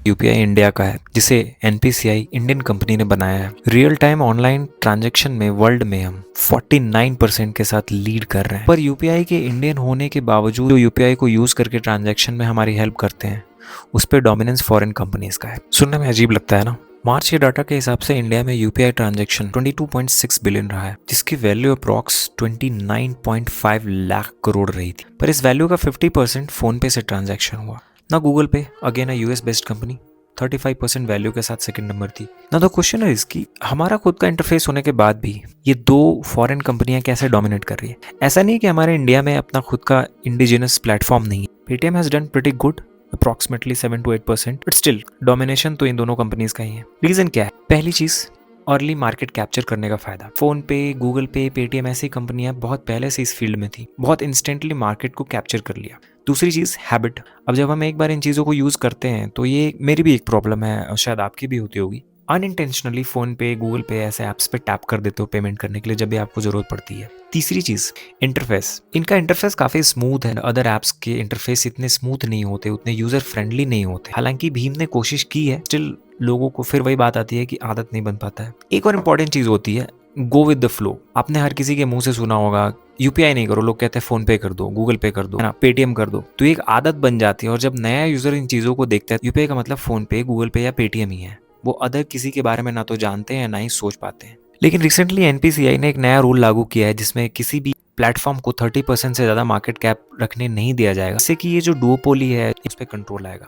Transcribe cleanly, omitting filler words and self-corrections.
UPI India का है, जिसे एनपीसीआई इंडियन कंपनी ने बनाया है। रियल टाइम ऑनलाइन ट्रांजैक्शन में वर्ल्ड में हम 49% के साथ लीड कर रहे हैं। पर यूपीआई के इंडियन होने के बावजूद जो यूपीआई को यूज करके ट्रांजैक्शन में हमारी हेल्प करते हैं, उस पर डोमिनेंस फॉरेन कंपनीज का है। सुनने में अजीब लगता है ना। मार्च के डाटा के हिसाब से इंडिया में यूपीआई ट्रांजैक्शन 22.6 बिलियन रहा है, जिसकी वैल्यू अप्रॉक्स 29.5 लाख करोड़ रही थी। पर इस वैल्यू का 50% फोन पे से ट्रांजैक्शन हुआ। ना गूगल पे, again a US based company, 35% value के साथ सेकंड नंबर थी। ना तो क्वेश्चन है इसकी, हमारा खुद का इंटरफेस होने के बाद भी ये दो फॉरेन कंपनियां कैसे डोमिनेट कर रही है। ऐसा नहीं कि हमारे इंडिया में अपना खुद का इंडिजिनस प्लेटफॉर्म नहीं है। Paytm has done pretty good, approximately 7 to 8%, but still domination तो इन दोनों कंपनीज का ही है। रीजन क्या है? पहली चीज, अर्ली मार्केट कैप्चर करने का फायदा। फोन पे, गूगल पे, पेटीएम ऐसी कंपनियां बहुत पहले से इस फील्ड में थी, बहुत इंस्टेंटली मार्केट को कैप्चर कर लिया। दूसरी चीज, हैबिट। अब जब हम एक बार इन चीजों को यूज करते हैं तो ये मेरी भी एक प्रॉब्लम है और शायद आपकी भी होती होगी, अनइंटेंशनली फोन पे, गूगल पे ऐसे ऐप्स पे टैप कर देते हो पेमेंट करने के लिए जब भी आपको जरूरत पड़ती है। तीसरी चीज, इंटरफेस। इनका इंटरफेस काफी स्मूथ है, अदर ऐप्स के इंटरफेस इतने स्मूथ नहीं होते, उतने यूजर फ्रेंडली नहीं होते। हालांकि भीम ने कोशिश की है, स्टिल लोगों को फिर वही बात आती है कि आदत नहीं बन पाता है। एक और इंपॉर्टेंट चीज होती है, गो विद द फ्लो। आपने हर किसी के मुंह से सुना होगा, यूपीआई नहीं करो, लोग कहते हैं फोन पे कर दो, गूगल पे कर दो, है ना, पेटीएम कर दो। तो एक आदत बन जाती है और जब नया यूजर इन चीजों को देखता है, यूपीआई का मतलब फोन पे, गूगल पे या पेटीएम ही है, वो अदर किसी के बारे में ना तो जानते हैं ना ही सोच पाते हैं। लेकिन रिसेंटली एनपीसीआई ने एक नया रूल लागू किया है जिसमें किसी भी प्लेटफॉर्म को 30% से ज्यादा मार्केट कैप रखने नहीं दिया जाएगा, जिससे कि ये जो डुओपोली है इस पे कंट्रोल आएगा।